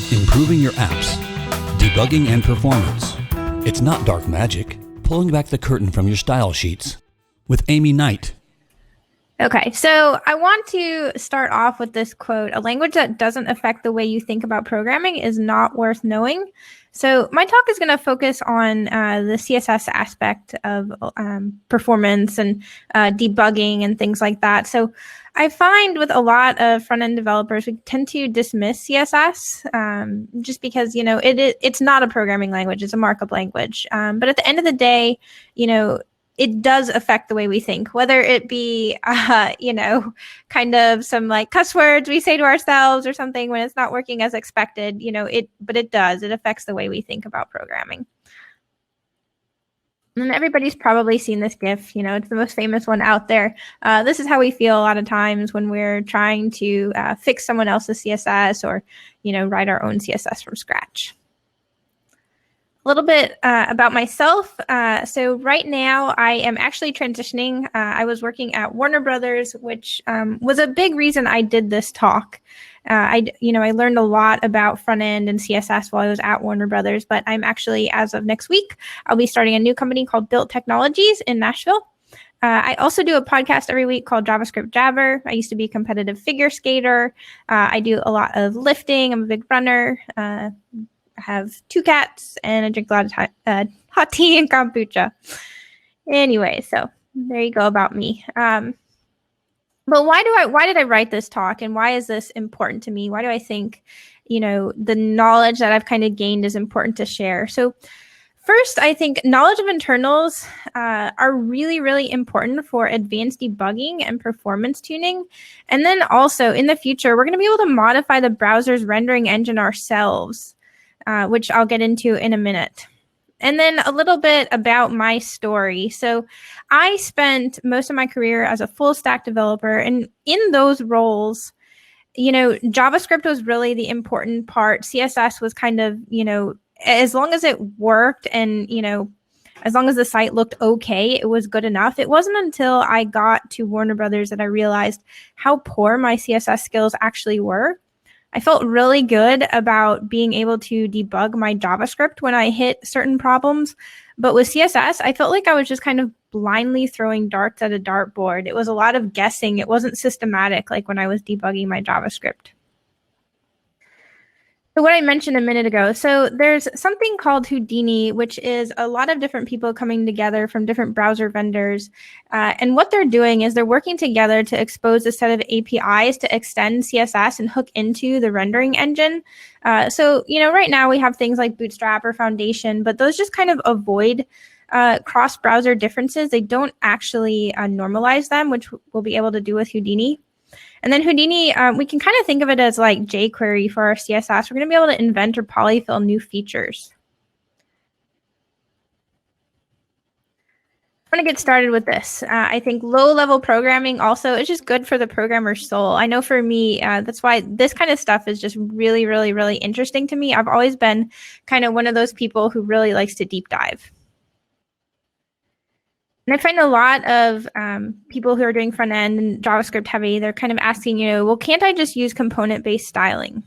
Improving your apps, debugging and performance. It's not dark magic. Pulling back the curtain from your style sheets with Aimee Knight. Okay, so I want to start off with this quote. A language that doesn't affect the way you think about programming is not worth knowing. So my talk is going to focus on the CSS aspect of performance and debugging and things like that. So I find with a lot of front-end developers, we tend to dismiss CSS just because, it's not a programming language, it's a markup language. But at the end of the day, it does affect the way we think, whether it be, kind of some like cuss words we say to ourselves or something when it's not working as expected, but it does. It affects the way we think about programming. And everybody's probably seen this GIF, it's the most famous one out there. This is how we feel a lot of times when we're trying to fix someone else's CSS or, write our own CSS from scratch. A little bit about myself. So right now I am actually transitioning. I was working at Warner Brothers, which was a big reason I did this talk. I learned a lot about front end and CSS while I was at Warner Brothers, but I'm actually, as of next week, I'll be starting a new company called Built Technologies in Nashville. I also do a podcast every week called JavaScript Jabber. I used to be a competitive figure skater. I do a lot of lifting. I'm a big runner. I have 2 cats and I drink a lot of hot tea and kombucha. Anyway, so there you go about me. But why did I write this talk and why is this important to me? Why do I think, the knowledge that I've kind of gained is important to share? So first, I think knowledge of internals are really, really important for advanced debugging and performance tuning. And then also in the future, we're going to be able to modify the browser's rendering engine ourselves. Which I'll get into in a minute. And then a little bit about my story. So I spent most of my career as a full stack developer. And in those roles, JavaScript was really the important part. CSS was kind of, as long as it worked and, as long as the site looked okay, it was good enough. It wasn't until I got to Warner Brothers that I realized how poor my CSS skills actually were. I felt really good about being able to debug my JavaScript when I hit certain problems. But with CSS, I felt like I was just kind of blindly throwing darts at a dartboard. It was a lot of guessing. It wasn't systematic like when I was debugging my JavaScript. So what I mentioned a minute ago, so there's something called Houdini, which is a lot of different people coming together from different browser vendors. And what they're doing is they're working together to expose a set of APIs to extend CSS and hook into the rendering engine. So, right now we have things like Bootstrap or Foundation, but those just kind of avoid cross-browser differences. They don't actually normalize them, which we'll be able to do with Houdini. And then Houdini, we can kind of think of it as like jQuery for our CSS. We're going to be able to invent or polyfill new features. I'm going to get started with this. I think low-level programming also is just good for the programmer's soul. I know for me, that's why this kind of stuff is just really, really, really interesting to me. I've always been kind of one of those people who really likes to deep dive. And I find a lot of people who are doing front end and JavaScript heavy, they're kind of asking, well, can't I just use component-based styling?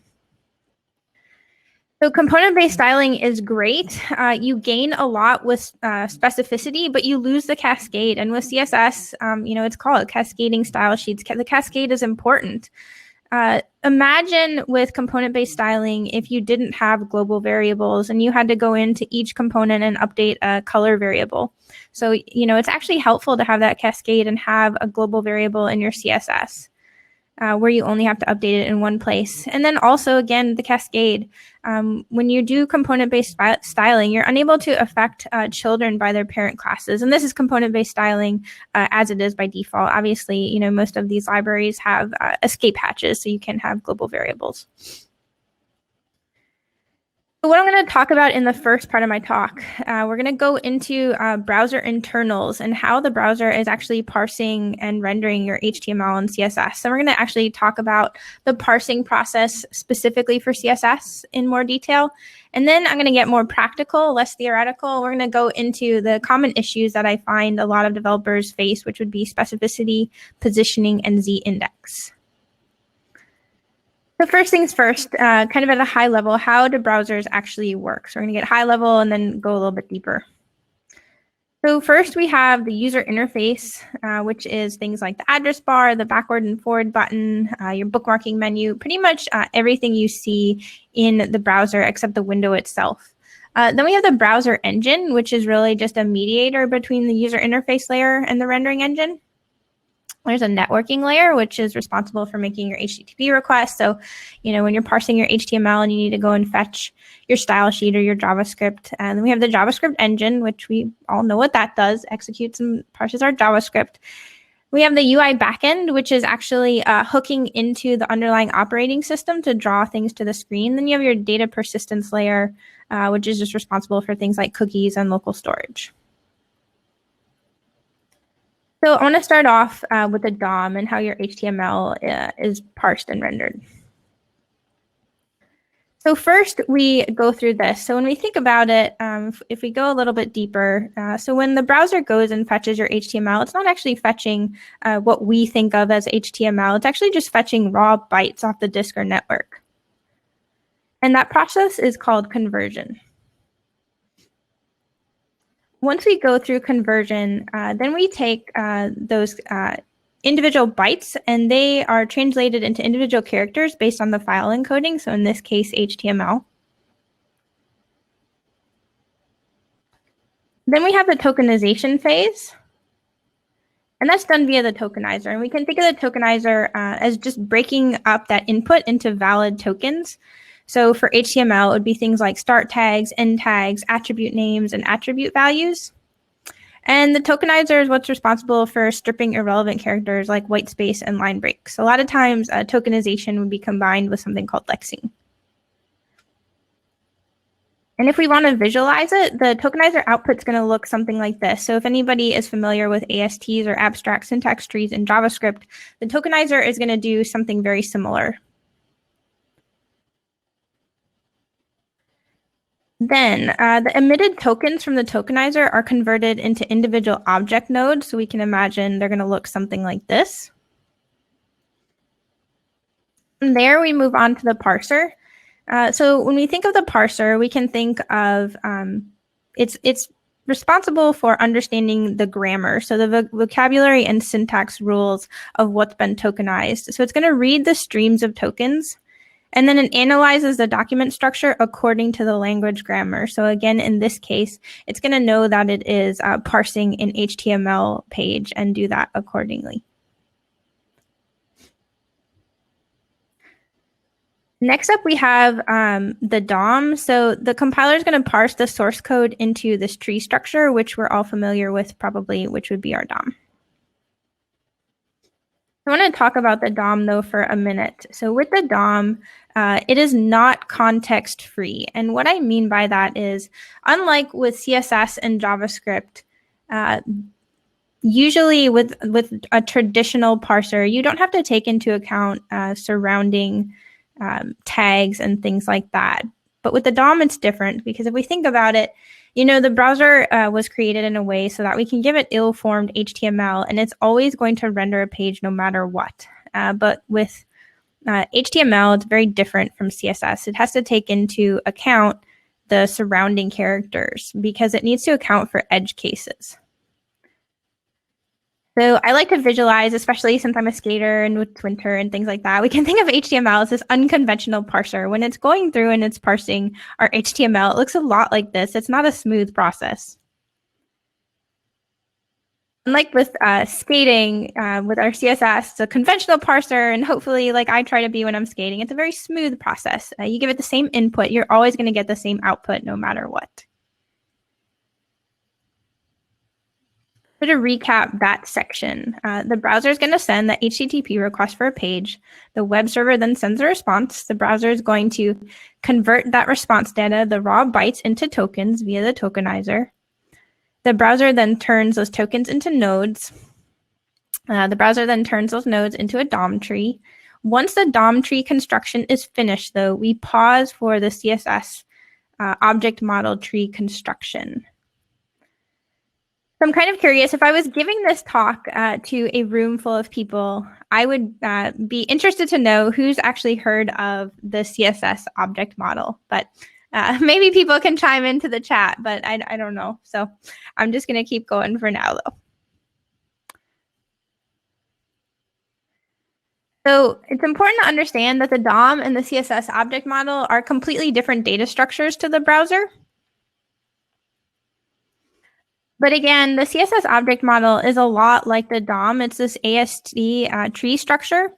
So component-based styling is great. You gain a lot with specificity, but you lose the cascade. And with CSS, it's called cascading style sheets. The cascade is important. Imagine with component-based styling, if you didn't have global variables and you had to go into each component and update a color variable. So, it's actually helpful to have that cascade and have a global variable in your CSS where you only have to update it in one place. And then also, again, the cascade. When you do component-based styling, you're unable to affect children by their parent classes. And this is component-based styling as it is by default. Obviously, most of these libraries have escape hatches, so you can have global variables. So what I'm going to talk about in the first part of my talk, we're going to go into browser internals and how the browser is actually parsing and rendering your HTML and CSS. So we're going to actually talk about the parsing process specifically for CSS in more detail. And then I'm going to get more practical, less theoretical. We're going to go into the common issues that I find a lot of developers face, which would be specificity, positioning, and z-index. So first things first, kind of at a high level, how do browsers actually work? So we're going to get high level and then go a little bit deeper. So first we have the user interface, which is things like the address bar, the backward and forward button, your bookmarking menu, pretty much everything you see in the browser except the window itself. Then we have the browser engine, which is really just a mediator between the user interface layer and the rendering engine. There's a networking layer, which is responsible for making your HTTP requests. So, when you're parsing your HTML and you need to go and fetch your style sheet or your JavaScript. And then we have the JavaScript engine, which we all know what that does, executes and parses our JavaScript. We have the UI backend, which is actually hooking into the underlying operating system to draw things to the screen. Then you have your data persistence layer, which is just responsible for things like cookies and local storage. So I want to start off with the DOM and how your HTML is parsed and rendered. So first we go through this. So when we think about it, if we go a little bit deeper, so when the browser goes and fetches your HTML, it's not actually fetching what we think of as HTML. It's actually just fetching raw bytes off the disk or network. And that process is called conversion. Once we go through conversion, then we take those individual bytes and they are translated into individual characters based on the file encoding. So in this case, HTML. Then we have the tokenization phase. And that's done via the tokenizer. And we can think of the tokenizer as just breaking up that input into valid tokens. So for HTML, it would be things like start tags, end tags, attribute names, and attribute values. And the tokenizer is what's responsible for stripping irrelevant characters like white space and line breaks. A lot of times, tokenization would be combined with something called lexing. And if we want to visualize it, the tokenizer output is going to look something like this. So if anybody is familiar with ASTs or abstract syntax trees in JavaScript, the tokenizer is going to do something very similar. Then the emitted tokens from the tokenizer are converted into individual object nodes. So we can imagine they're going to look something like this. From there, we move on to the parser. So when we think of the parser, we can think of it's responsible for understanding the grammar, so the vocabulary and syntax rules of what's been tokenized. So it's going to read the streams of tokens, and then it analyzes the document structure according to the language grammar. So again, in this case, it's going to know that it is parsing an HTML page and do that accordingly. Next up, we have the DOM. So the compiler is going to parse the source code into this tree structure, which we're all familiar with probably, which would be our DOM. I want to talk about the DOM, though, for a minute. So with the DOM, it is not context-free. And what I mean by that is, unlike with CSS and JavaScript, usually with a traditional parser, you don't have to take into account surrounding tags and things like that. But with the DOM, it's different because if we think about it, the browser was created in a way so that we can give it ill-formed HTML, and it's always going to render a page no matter what. But with HTML, it's very different from CSS. It has to take into account the surrounding characters because it needs to account for edge cases. So I like to visualize, especially since I'm a skater and with winter and things like that, we can think of HTML as this unconventional parser. When it's going through and it's parsing our HTML, it looks a lot like this. It's not a smooth process. Unlike with skating, with our CSS, it's a conventional parser, and hopefully, like I try to be when I'm skating, it's a very smooth process. You give it the same input, you're always going to get the same output no matter what. So to recap that section, the browser is going to send the HTTP request for a page. The web server then sends a response. The browser is going to convert that response data, the raw bytes, into tokens via the tokenizer. The browser then turns those tokens into nodes. The browser then turns those nodes into a DOM tree. Once the DOM tree construction is finished, though, we pause for the CSS object model tree construction. So I'm kind of curious, if I was giving this talk to a room full of people, I would be interested to know who's actually heard of the CSS object model. But maybe people can chime into the chat, but I don't know. So I'm just going to keep going for now, though. So it's important to understand that the DOM and the CSS object model are completely different data structures to the browser. But again, the CSS object model is a lot like the DOM. It's this AST tree structure.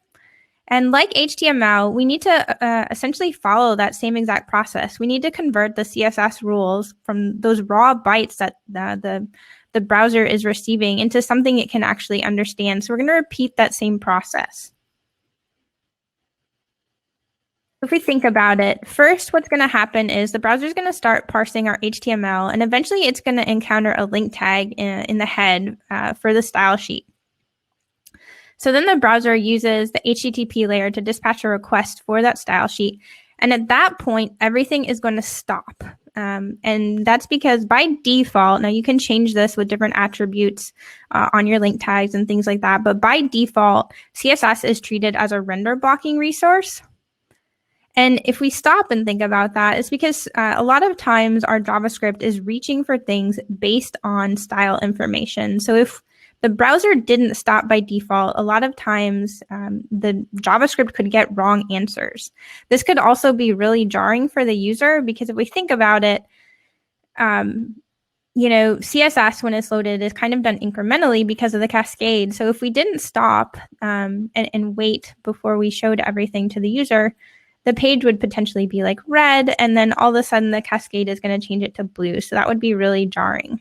And like HTML, we need to essentially follow that same exact process. We need to convert the CSS rules from those raw bytes that the browser is receiving into something it can actually understand. So we're going to repeat that same process. If we think about it, first what's going to happen is the browser is going to start parsing our HTML, and eventually it's going to encounter a link tag in the head for the style sheet. So then the browser uses the HTTP layer to dispatch a request for that style sheet. And at that point, everything is going to stop. And that's because by default, now you can change this with different attributes on your link tags and things like that. But by default, CSS is treated as a render blocking resource. And if we stop and think about that, it's because a lot of times our JavaScript is reaching for things based on style information. So if the browser didn't stop by default, a lot of times the JavaScript could get wrong answers. This could also be really jarring for the user because if we think about it, CSS when it's loaded is kind of done incrementally because of the cascade. So if we didn't stop and wait before we showed everything to the user, the page would potentially be like red, and then all of a sudden the cascade is going to change it to blue. So that would be really jarring.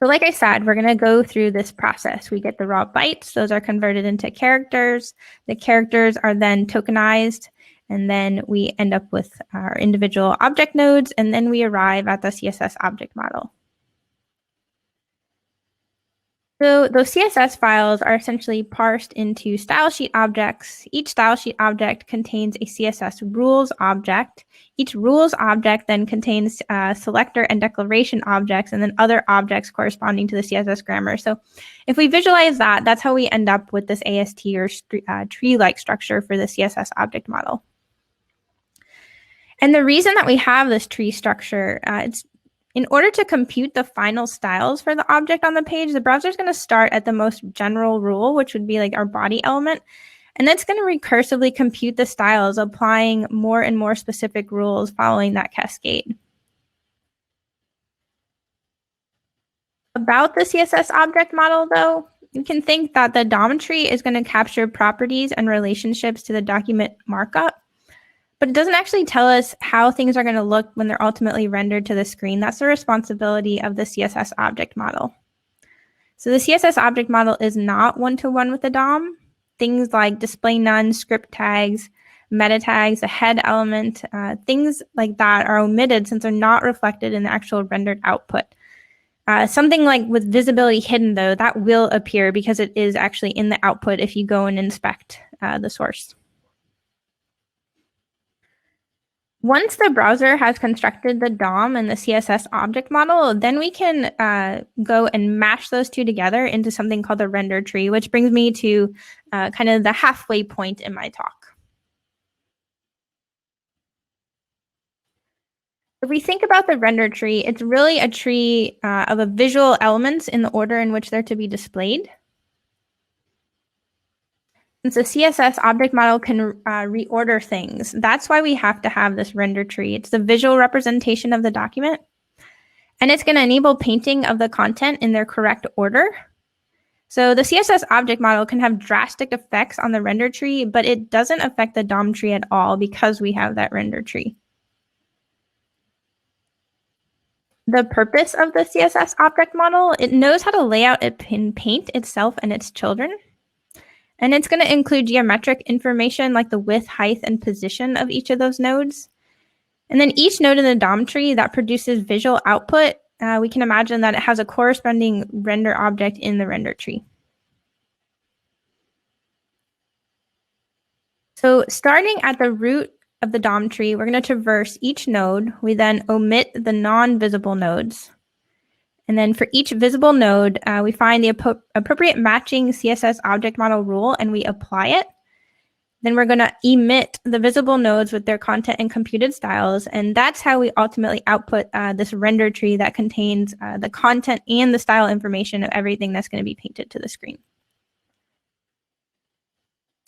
So like I said, we're going to go through this process. We get the raw bytes. Those are converted into characters. The characters are then tokenized, and then we end up with our individual object nodes, and then we arrive at the CSS object model. So those CSS files are essentially parsed into stylesheet objects. Each stylesheet object contains a CSS rules object. Each rules object then contains selector and declaration objects, and then other objects corresponding to the CSS grammar. So if we visualize that, that's how we end up with this AST or tree-like structure for the CSS object model. And the reason that we have this tree structure, it's in order to compute the final styles for the object on the page, the browser is going to start at the most general rule, which would be like our body element. And that's going to recursively compute the styles, applying more and more specific rules following that cascade. About the CSS object model, though, you can think that the DOM tree is going to capture properties and relationships to the document markup. But it doesn't actually tell us how things are going to look when they're ultimately rendered to the screen. That's the responsibility of the CSS object model. So the CSS object model is not one-to-one with the DOM. Things like display none, script tags, meta tags, the head element, things like that are omitted since they're not reflected in the actual rendered output. Something like with visibility hidden, though, that will appear because it is actually in the output if you go and inspect the source. Once the browser has constructed the DOM and the CSS object model, then we can go and mash those two together into something called the render tree, which brings me to kind of the halfway point in my talk. If we think about the render tree, it's really a tree of a visual elements in the order in which they're to be displayed. Since the CSS object model can reorder things, that's why we have to have this render tree. It's the visual representation of the document, and it's going to enable painting of the content in their correct order. So the CSS object model can have drastic effects on the render tree, but it doesn't affect the DOM tree at all because we have that render tree. The purpose of the CSS object model, it knows how to lay out in Paint itself and its children. And it's going to include geometric information like the width, height, and position of each of those nodes. And then each node in the DOM tree that produces visual output, we can imagine that it has a corresponding render object in the render tree. So starting at the root of the DOM tree, we're going to traverse each node. We then omit the non-visible nodes. And then for each visible node, we find the appropriate matching CSS object model rule and we apply it. Then we're going to emit the visible nodes with their content and computed styles. And that's how we ultimately output this render tree that contains the content and the style information of everything that's going to be painted to the screen.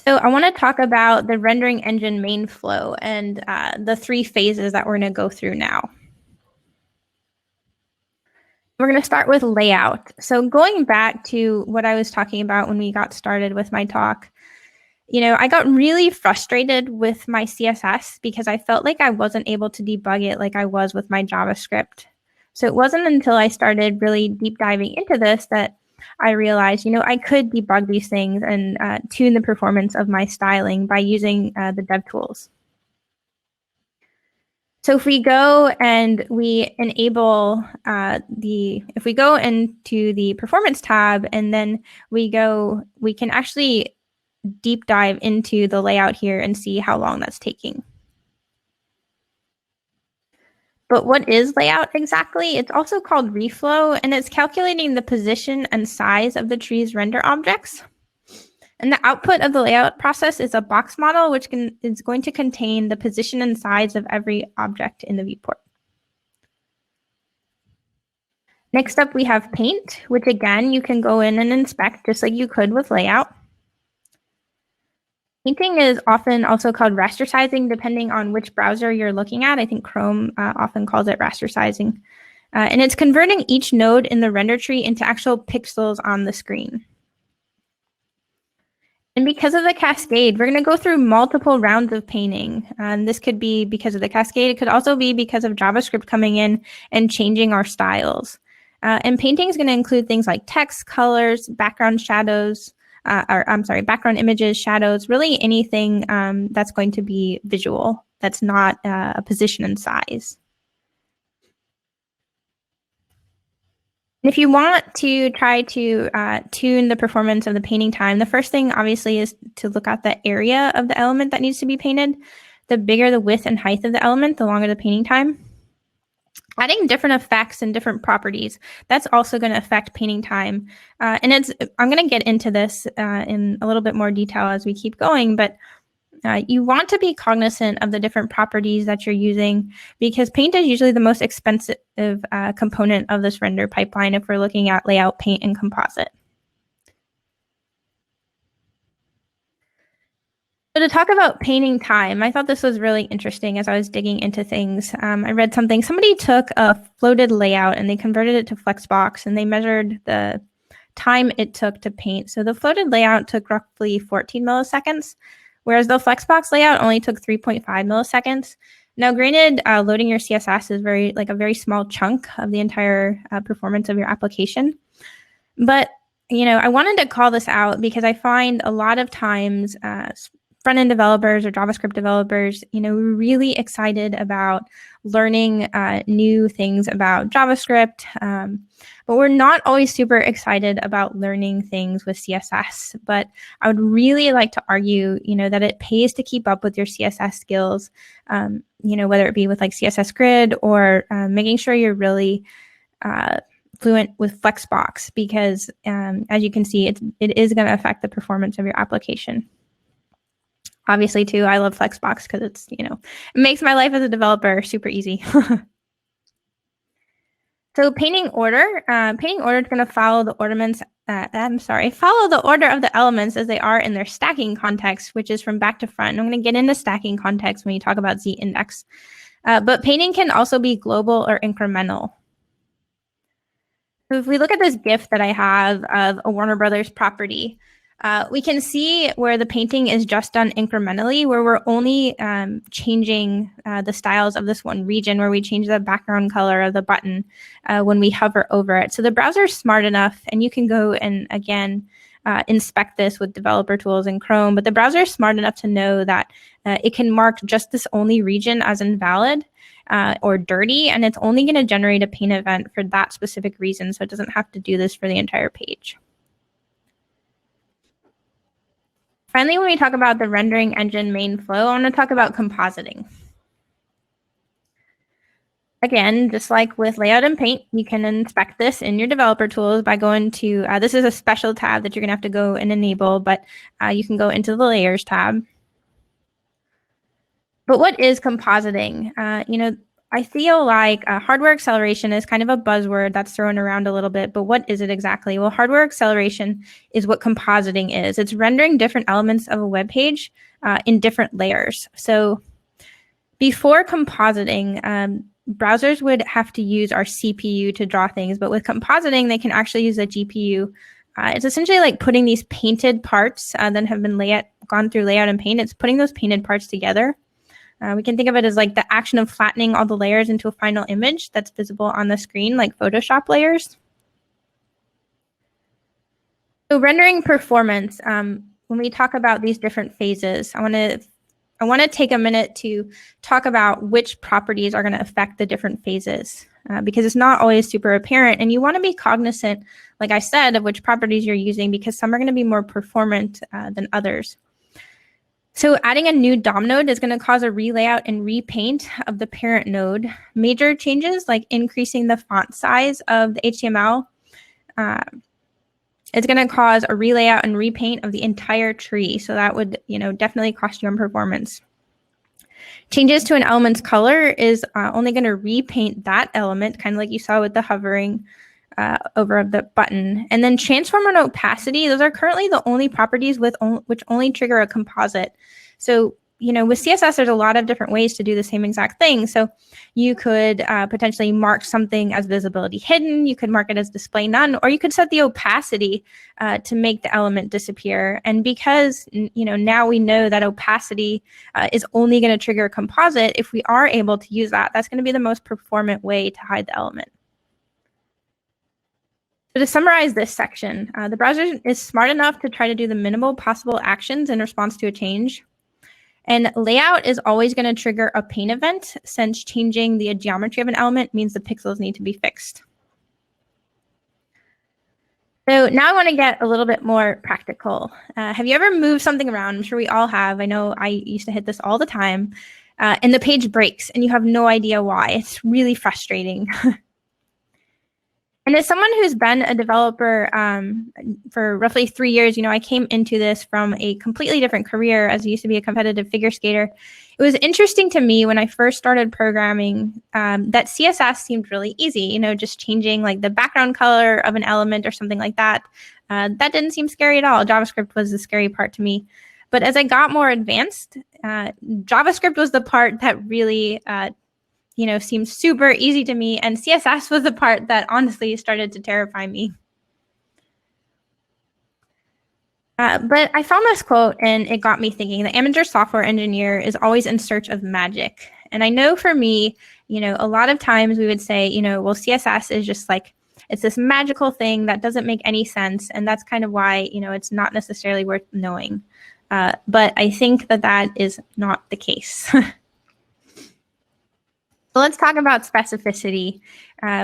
So I want to talk about the rendering engine main flow and the 3 phases that we're going to go through now. We're going to start with layout. So going back to what I was talking about when we got started with my talk, I got really frustrated with my CSS because I felt like I wasn't able to debug it like I was with my JavaScript. So it wasn't until I started really deep diving into this that I realized, I could debug these things and tune the performance of my styling by using the dev tools. So if we go and we enable if we go into the performance tab and then we can actually deep dive into the layout here and see how long that's taking. But what is layout exactly? It's also called reflow, and it's calculating the position and size of the tree's render objects. And the output of the layout process is a box model, which is going to contain the position and size of every object in the viewport. Next up, we have paint, which again, you can go in and inspect just like you could with layout. Painting is often also called raster sizing, depending on which browser you're looking at. I think Chrome often calls it raster sizing. And it's converting each node in the render tree into actual pixels on the screen. And because of the cascade, we're going to go through multiple rounds of painting. And this could be because of the cascade. It could also be because of JavaScript coming in and changing our styles. And painting is going to include things like text, colors, background shadows, background images, shadows, really anything that's going to be visual, that's not a position and size. If you want to try to tune the performance of the painting time, the first thing obviously is to look at the area of the element that needs to be painted. The bigger the width and height of the element, the longer the painting time. Adding different effects and different properties, that's also going to affect painting time. And I'm going to get into this in a little bit more detail as we keep going, but you want to be cognizant of the different properties that you're using because paint is usually the most expensive component of this render pipeline if we're looking at layout, paint, and composite. So to talk about painting time, I thought this was really interesting as I was digging into things. I read something. Somebody took a floated layout and they converted it to Flexbox and they measured the time it took to paint. So the floated layout took roughly 14 milliseconds, whereas the Flexbox layout only took 3.5 milliseconds. Now, granted, loading your CSS is a very small chunk of the entire performance of your application. But, I wanted to call this out because I find a lot of times front-end developers or JavaScript developers, we're really excited about learning new things about JavaScript, but we're not always super excited about learning things with CSS. But I would really like to argue, that it pays to keep up with your CSS skills, whether it be with like CSS Grid or making sure you're really fluent with Flexbox, because as you can see, it is going to affect the performance of your application. Obviously, too, I love Flexbox because it's, it makes my life as a developer super easy. So painting order is going to follow the follow the order of the elements as they are in their stacking context, which is from back to front. And I'm going to get into stacking context when you talk about z-index. But painting can also be global or incremental. So if we look at this GIF that I have of a Warner Brothers property, we can see where the painting is just done incrementally, where we're only changing the styles of this one region, where we change the background color of the button when we hover over it. So the browser is smart enough, and you can go and, again, inspect this with developer tools in Chrome, but the browser is smart enough to know that it can mark just this only region as invalid or dirty, and it's only going to generate a paint event for that specific reason, so it doesn't have to do this for the entire page. Finally, when we talk about the rendering engine main flow, I want to talk about compositing. Again, just like with layout and paint, you can inspect this in your developer tools by going to, this is a special tab that you're gonna have to go and enable, but you can go into the layers tab. But what is compositing? I feel like hardware acceleration is kind of a buzzword that's thrown around a little bit, but what is it exactly? Well, hardware acceleration is what compositing is. It's rendering different elements of a web page in different layers. So before compositing, browsers would have to use our CPU to draw things, but with compositing, they can actually use a GPU. It's essentially like putting these painted parts that have been gone through layout and paint. It's putting those painted parts together. We can think of it as like the action of flattening all the layers into a final image that's visible on the screen, like Photoshop layers. So rendering performance, when we talk about these different phases, I want to take a minute to talk about which properties are going to affect the different phases because it's not always super apparent. And you want to be cognizant, like I said, of which properties you're using because some are going to be more performant than others. So adding a new DOM node is going to cause a relayout and repaint of the parent node. Major changes like increasing the font size of the HTML it's going to cause a relayout and repaint of the entire tree. So that would, definitely cost you on performance. Changes to an element's color is only going to repaint that element, kind of like you saw with the hovering over the button. And then transform and opacity, those are currently the only properties which only trigger a composite. So, with CSS, there's a lot of different ways to do the same exact thing. So you could potentially mark something as visibility hidden. You could mark it as display none, or you could set the opacity to make the element disappear. And because, now we know that opacity is only going to trigger a composite, if we are able to use that, that's going to be the most performant way to hide the element. So to summarize this section, the browser is smart enough to try to do the minimal possible actions in response to a change. And layout is always going to trigger a paint event since changing the geometry of an element means the pixels need to be fixed. So now I want to get a little bit more practical. Have you ever moved something around? I'm sure we all have. I know I used to hit this all the time. And the page breaks and you have no idea why. It's really frustrating. And as someone who's been a developer for roughly 3 years, I came into this from a completely different career as I used to be a competitive figure skater. It was interesting to me when I first started programming that CSS seemed really easy, just changing like the background color of an element or something like that. That didn't seem scary at all. JavaScript was the scary part to me. But as I got more advanced, JavaScript was the part that really seemed super easy to me. And CSS was the part that honestly started to terrify me. But I found this quote and it got me thinking. The amateur software engineer is always in search of magic. And I know for me, a lot of times we would say, well, CSS is just like, it's this magical thing that doesn't make any sense. And that's kind of why, it's not necessarily worth knowing. But I think that is not the case. So let's talk about specificity.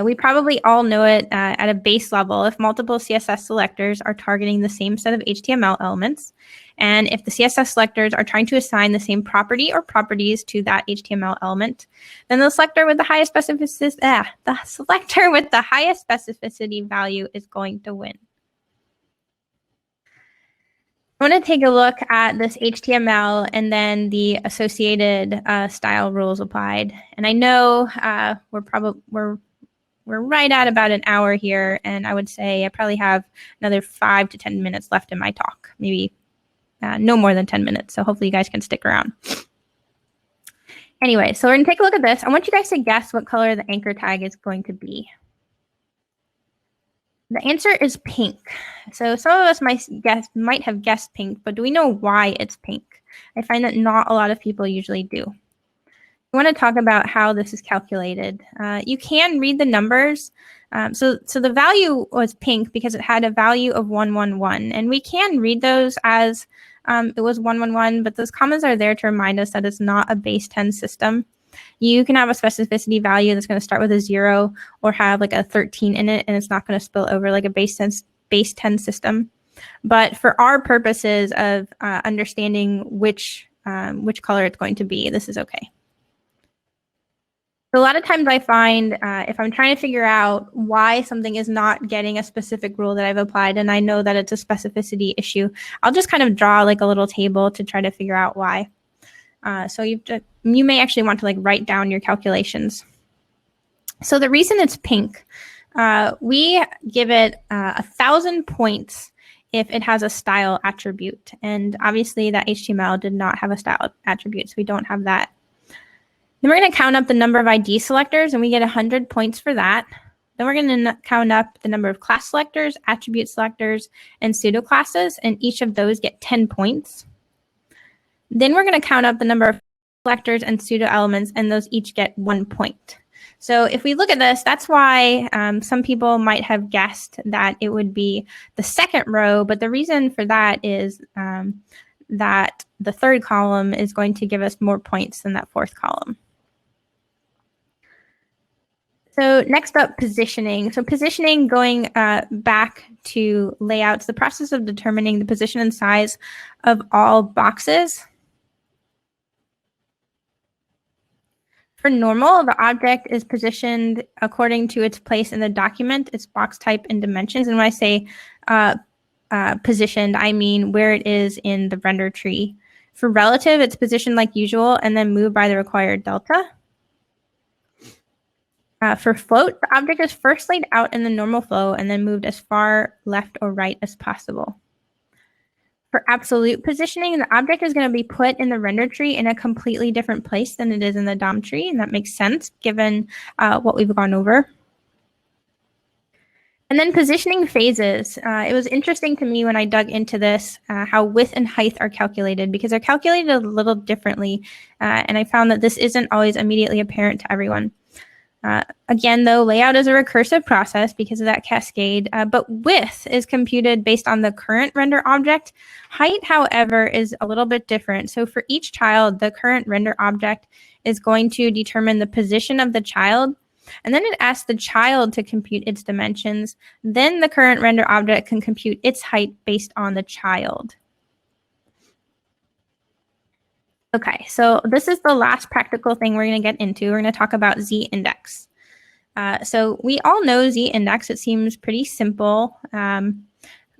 We probably all know it at a base level if multiple CSS selectors are targeting the same set of HTML elements, and if the CSS selectors are trying to assign the same property or properties to that HTML element, then the selector with the highest specificity value is going to win. I want to take a look at this HTML and then the associated style rules applied. And I know we're right at about an hour here, and I would say I probably have another 5 to 10 minutes left in my talk, maybe no more than 10 minutes. So hopefully you guys can stick around. Anyway, so we're going to take a look at this. I want you guys to guess what color the anchor tag is going to be. The answer is pink. So some of us might have guessed pink, but do we know why it's pink? I find that not a lot of people usually do. I want to talk about how this is calculated. You can read the numbers. So the value was pink because it had a value of 111, and we can read those as it was 111, but those commas are there to remind us that it's not a base 10 system. You can have a specificity value that's going to start with a 0 or have like a 13 in it, and it's not going to spill over like a base 10 system. But for our purposes of understanding which color it's going to be, this is okay. So a lot of times I find if I'm trying to figure out why something is not getting a specific rule that I've applied, and I know that it's a specificity issue, I'll just kind of draw like a little table to try to figure out why. So you may actually want to like write down your calculations. So the reason it's pink, we give it 1,000 points if it has a style attribute. And obviously that HTML did not have a style attribute, so we don't have that. Then we're going to count up the number of ID selectors, and we get 100 points for that. Then we're going to count up the number of class selectors, attribute selectors, and pseudo classes, and each of those get 10 points. Then we're going to count up the number of selectors and pseudo elements, and those each get 1 point. So if we look at this, that's why some people might have guessed that it would be the second row, but the reason for that is that the third column is going to give us more points than that fourth column. So next up, positioning. So positioning, going back to layouts, the process of determining the position and size of all boxes. For normal, the object is positioned according to its place in the document, its box type and dimensions. And when I say positioned, I mean where it is in the render tree. For relative, it's positioned like usual and then moved by the required delta. For float, the object is first laid out in the normal flow and then moved as far left or right as possible. For absolute positioning, the object is going to be put in the render tree in a completely different place than it is in the DOM tree, and that makes sense given what we've gone over. And then positioning phases. It was interesting to me when I dug into this, how width and height are calculated, because they're calculated a little differently, and I found that this isn't always immediately apparent to everyone. Again, though, layout is a recursive process because of that cascade, but width is computed based on the current render object. Height, however, is a little bit different. So for each child, the current render object is going to determine the position of the child, and then it asks the child to compute its dimensions. Then the current render object can compute its height based on the child. Okay, so this is the last practical thing we're going to get into. We're going to talk about z-index. So we all know z-index. It seems pretty simple. You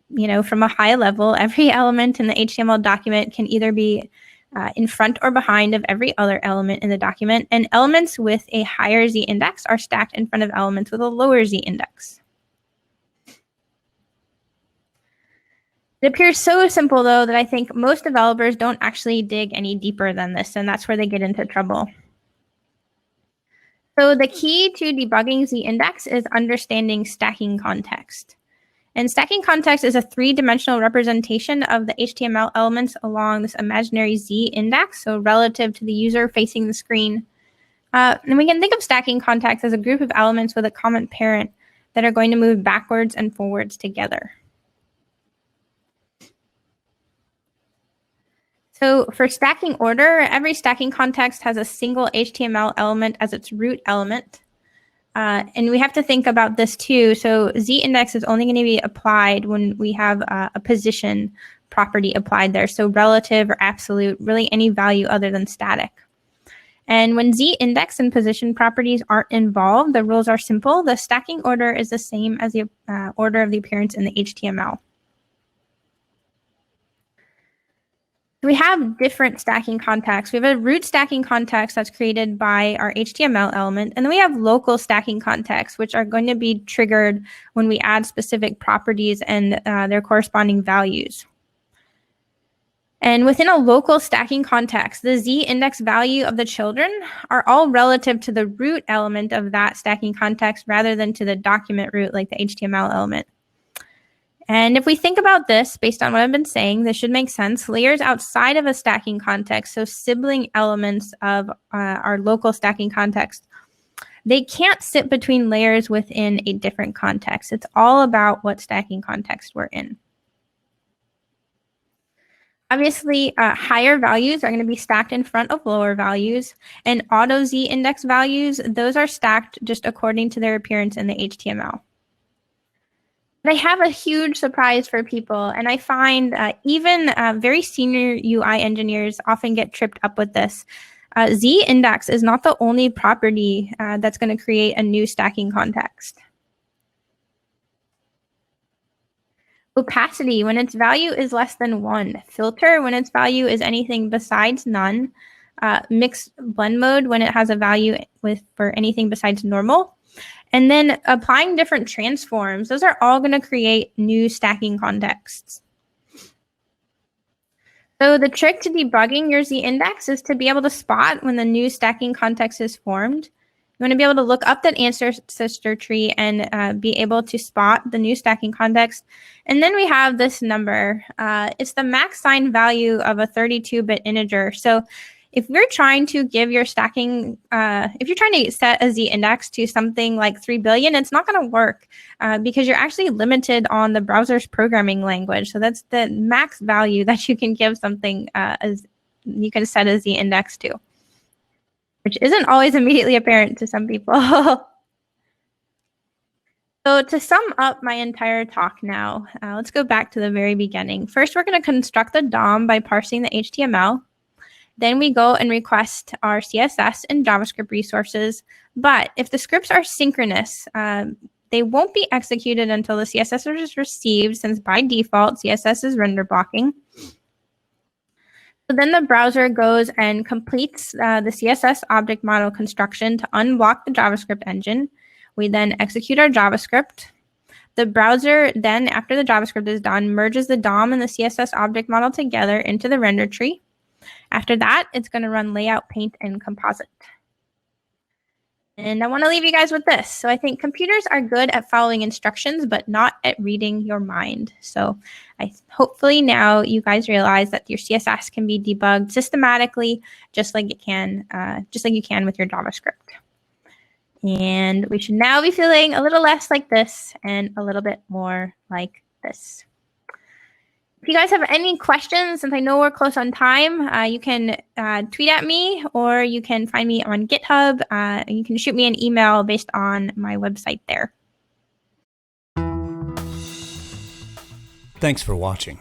know, from a high level, every element in the HTML document can either be in front or behind of every other element in the document, and elements with a higher z-index are stacked in front of elements with a lower z-index. It appears so simple, though, that I think most developers don't actually dig any deeper than this, and that's where they get into trouble. So the key to debugging z-index is understanding stacking context. And stacking context is a three-dimensional representation of the HTML elements along this imaginary z-index, so relative to the user facing the screen. And we can think of stacking context as a group of elements with a common parent that are going to move backwards and forwards together. So for stacking order, every stacking context has a single HTML element as its root element. And we have to think about this too. So z-index is only going to be applied when we have a position property applied there. So relative or absolute, really any value other than static. And when z-index and position properties aren't involved, the rules are simple. The stacking order is the same as the order of the appearance in the HTML. We have different stacking contexts. We have a root stacking context that's created by our HTML element, and then we have local stacking contexts, which are going to be triggered when we add specific properties and their corresponding values. And within a local stacking context, the z-index value of the children are all relative to the root element of that stacking context rather than to the document root like the HTML element. And if we think about this, based on what I've been saying, this should make sense. Layers outside of a stacking context, so sibling elements of our local stacking context, they can't sit between layers within a different context. It's all about what stacking context we're in. Obviously, higher values are going to be stacked in front of lower values, and auto z-index values, those are stacked just according to their appearance in the HTML. I have a huge surprise for people, and I find even very senior UI engineers often get tripped up with this. Z-index is not the only property that's going to create a new stacking context. Opacity, when its value is less than 1. Filter, when its value is anything besides none. Mixed blend mode, when it has a value for anything besides normal. And then applying different transforms, those are all going to create new stacking contexts. So the trick to debugging your z-index is to be able to spot when the new stacking context is formed. You want to be able to look up that ancestor tree and be able to spot the new stacking context. And then we have this number. It's the max sign value of a 32-bit integer. So if you're trying to give your stacking, if you're trying to set a z-index to something like 3 billion, it's not going to work because you're actually limited on the browser's programming language. So that's the max value that you can give something as you can set a z-index to, which isn't always immediately apparent to some people. So to sum up my entire talk now, let's go back to the very beginning. First, we're going to construct the DOM by parsing the HTML. Then we go and request our CSS and JavaScript resources. But if the scripts are synchronous, they won't be executed until the CSS is received, since by default, CSS is render blocking. So then the browser goes and completes the CSS object model construction to unblock the JavaScript engine. We then execute our JavaScript. The browser then, after the JavaScript is done, merges the DOM and the CSS object model together into the render tree. After that, it's going to run layout, paint, and composite. And I want to leave you guys with this. So I think computers are good at following instructions, but not at reading your mind. So hopefully now you guys realize that your CSS can be debugged systematically, just like you can with your JavaScript. And we should now be feeling a little less like this and a little bit more like this. If you guys have any questions, since I know we're close on time, you can tweet at me, or you can find me on GitHub. And you can shoot me an email based on my website there. Thanks for watching.